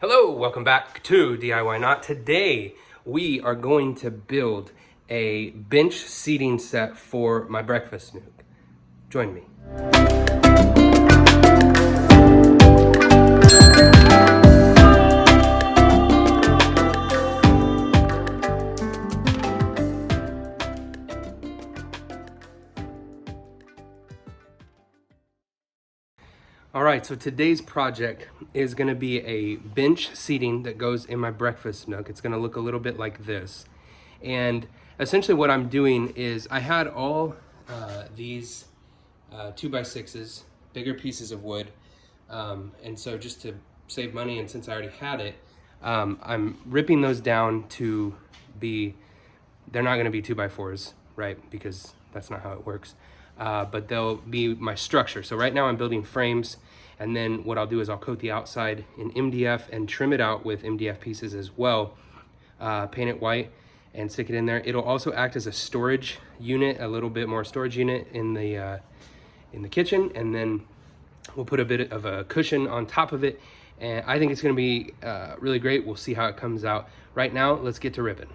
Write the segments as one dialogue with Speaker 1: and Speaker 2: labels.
Speaker 1: Hello, welcome back to DIY Not. Today we are going to build a bench seating set for my breakfast nook. Join me. All right, so today's project is going to be a bench seating that goes in my breakfast nook. It's going to look a little bit like this. And essentially what I'm doing is I had all these 2x6s, bigger pieces of wood. And so just to save money, and since I already had it, I'm ripping those down to be, they're not going to be 2x4s, right? Because that's not how it works. But they'll be my structure. So right now I'm building frames, and then what I'll do is I'll coat the outside in MDF and trim it out with MDF pieces as well, paint it white and stick it in there. It'll also act as a storage unit, a little bit more storage unit in the kitchen, and then we'll put a bit of a cushion on top of it, and I think it's going to be really great. We'll see how it comes out. Right now, let's get to ripping.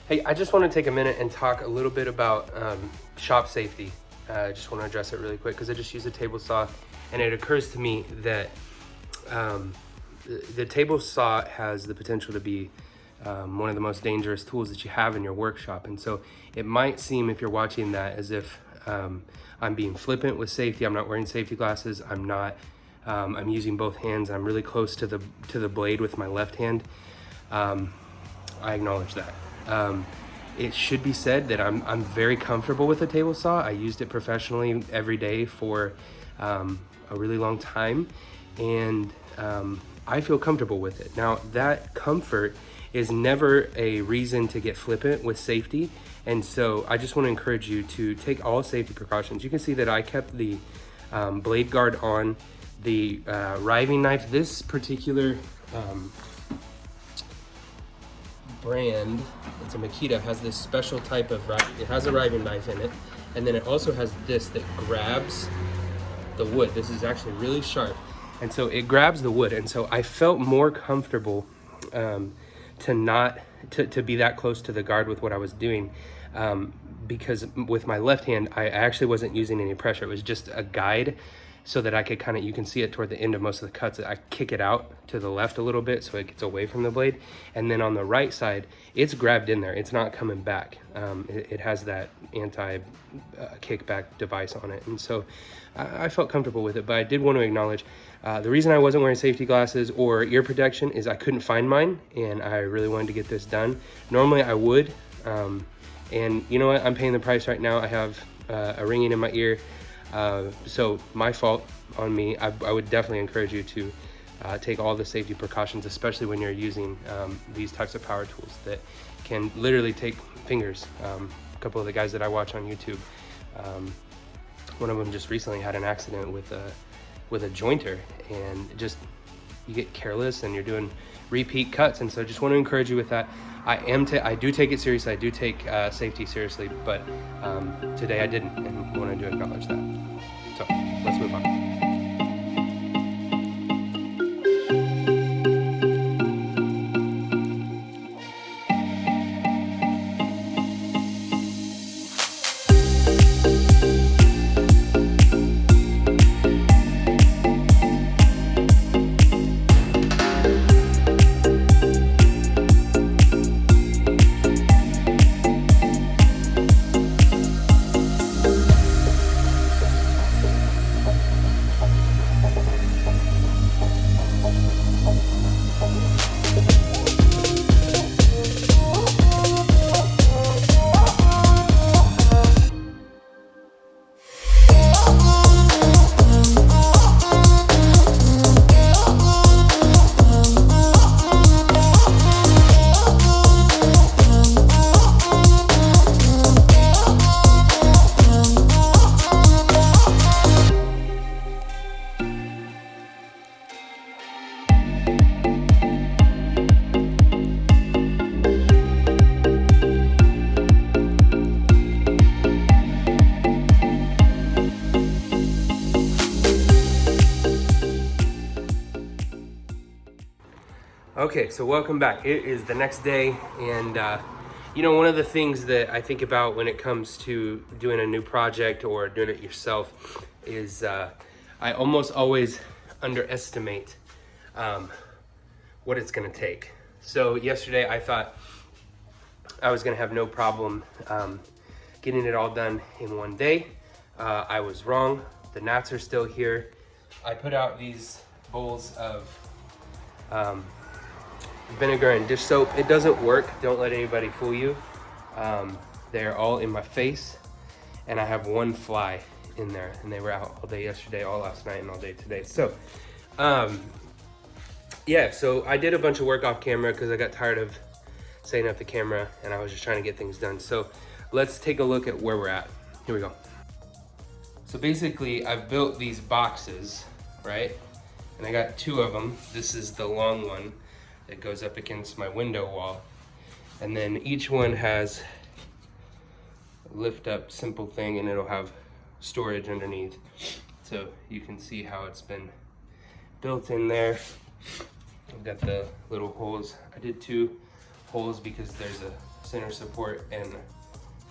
Speaker 1: Hey, I just want to take a minute and talk a little bit about shop safety. I just want to address it really quick because I just used a table saw, and it occurs to me that the table saw has the potential to be one of the most dangerous tools that you have in your workshop. And so it might seem, if you're watching that, as if I'm being flippant with safety. I'm not wearing safety glasses. I'm not. I'm using both hands. I'm really close to the blade with my left hand. I acknowledge that. It should be said that I'm very comfortable with a table saw. I used it professionally every day for a really long time, and I feel comfortable with it. Now, that comfort is never a reason to get flippant with safety, and so I just want to encourage you to take all safety precautions. You can see that I kept the blade guard on. The riving knife, this particular brand, it's a Makita, has this special type of, it has a riving knife in it, and then it also has this that grabs the wood. This is actually really sharp, and so it grabs the wood, and so I felt more comfortable to be that close to the guard with what I was doing, because with my left hand I actually wasn't using any pressure. It was just a guide so that I could kind of, you can see it toward the end of most of the cuts, I kick it out to the left a little bit so it gets away from the blade. And then on the right side, it's grabbed in there. It's not coming back. It has that anti-kickback device on it. And so I felt comfortable with it, but I did want to acknowledge the reason I wasn't wearing safety glasses or ear protection is I couldn't find mine, and I really wanted to get this done. Normally I would, and you know what? I'm paying the price right now. I have a ringing in my ear. So my fault on me. I would definitely encourage you to take all the safety precautions, especially when you're using these types of power tools that can literally take fingers. A couple of the guys that I watch on YouTube, one of them just recently had an accident with a jointer, and just, you get careless and you're doing repeat cuts. And so I just want to encourage you with that. I do take it seriously. I do take safety seriously, but today I didn't, and wanted to acknowledge that. So let's move on. Okay, so welcome back. It is the next day, and you know, one of the things that I think about when it comes to doing a new project or doing it yourself is I almost always underestimate what it's gonna take. So yesterday I thought I was gonna have no problem getting it all done in one day. I was wrong. The gnats are still here. I put out these bowls of vinegar and dish soap. It doesn't work. Don't let anybody fool you. They're all in my face, and I have one fly in there, and they were out all day yesterday, all last night, and all day today. So yeah, so I did a bunch of work off camera because I got tired of setting up the camera, and I was just trying to get things done. So let's take a look at where we're at. Here we go. So basically I've built these boxes, right? And I got two of them. This is the long one that goes up against my window wall. And then each one has a lift up simple thing, and it'll have storage underneath. So you can see how it's been built in there. I've got the little holes. I did two holes because there's a center support, and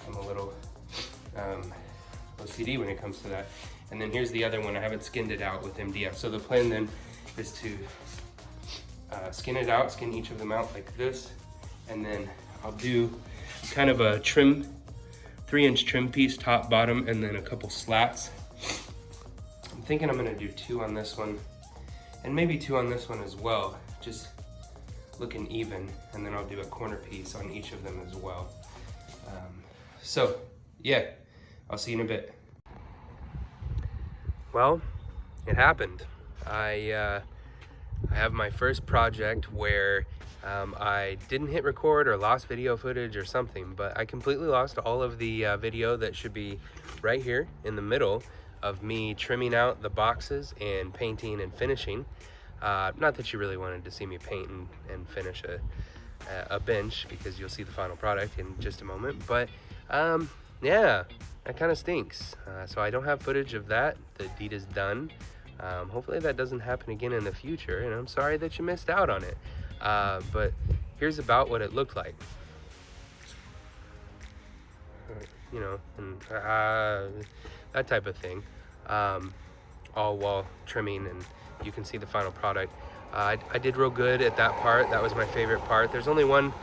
Speaker 1: I'm a little OCD when it comes to that. And then here's the other one. I haven't skinned it out with MDF. So the plan then is to skin it out, skin each of them out like this, and then I'll do kind of a trim, 3-inch trim piece, top, bottom, and then a couple slats. I'm thinking I'm gonna do 2 on this one, and maybe 2 on this one as well, just looking even, and then I'll do a corner piece on each of them as well. So yeah, I'll see you in a bit. Well, it happened. I have my first project where I didn't hit record or lost video footage or something, but I completely lost all of the video that should be right here in the middle of me trimming out the boxes and painting and finishing. Not that you really wanted to see me paint and finish a bench, because you'll see the final product in just a moment, but yeah, that kind of stinks. So I don't have footage of that. The deed is done. Hopefully that doesn't happen again in the future, and I'm sorry that you missed out on it. But here's about what it looked like. You know, and that type of thing. All while trimming, and you can see the final product. I did real good at that part. That was my favorite part. There's only one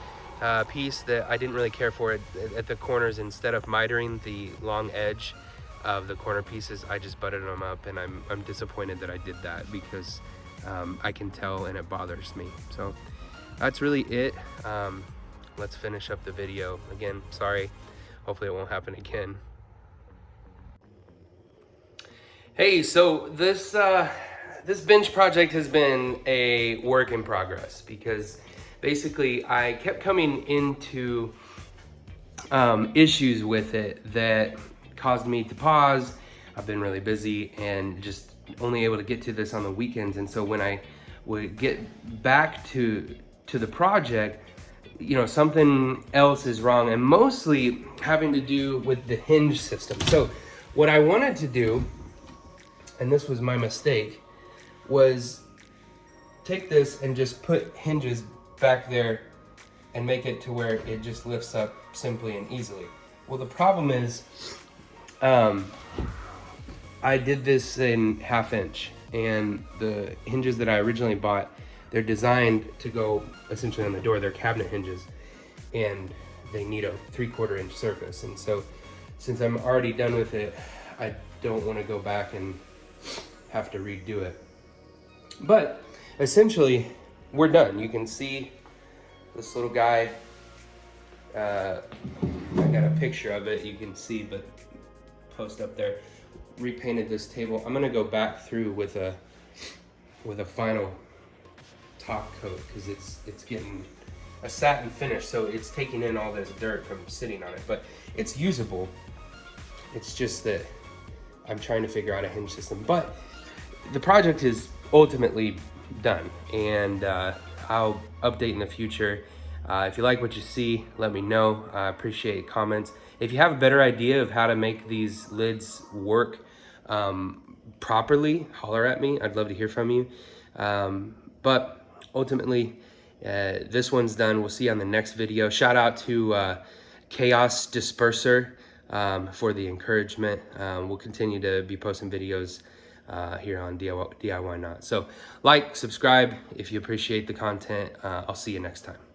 Speaker 1: piece that I didn't really care for. At the corners, instead of mitering the long edge of the corner pieces, I just butted them up, and I'm disappointed that I did that, because I can tell and it bothers me. So that's really it. Let's finish up the video. Again, sorry. Hopefully it won't happen again. Hey, so this bench project has been a work in progress, because basically I kept coming into issues with it that caused me to pause. I've been really busy and just only able to get to this on the weekends. And so when I would get back to the project, you know, something else is wrong, and mostly having to do with the hinge system. So what I wanted to do, and this was my mistake, was take this and just put hinges back there and make it to where it just lifts up simply and easily. Well, the problem is, I did this in 1/2 inch, and the hinges that I originally bought, they're designed to go essentially on the door. They're cabinet hinges, and they need a 3/4 inch surface. And so since I'm already done with it, I don't want to go back and have to redo it. But essentially, we're done. You can see this little guy. I got a picture of it, you can see, but post up there. repainted this table. I'm gonna go back through with a final top coat because it's getting a satin finish, so it's taking in all this dirt from sitting on it, but it's usable. It's just that I'm trying to figure out a hinge system, but the project is ultimately done, and I'll update in the future. If you like what you see, let me know. I appreciate comments. If you have a better idea of how to make these lids work properly, holler at me. I'd love to hear from you. But ultimately, this one's done. We'll see you on the next video. Shout out to Chaos Disperser for the encouragement. We'll continue to be posting videos here on DIY Not. So like, subscribe if you appreciate the content. I'll see you next time.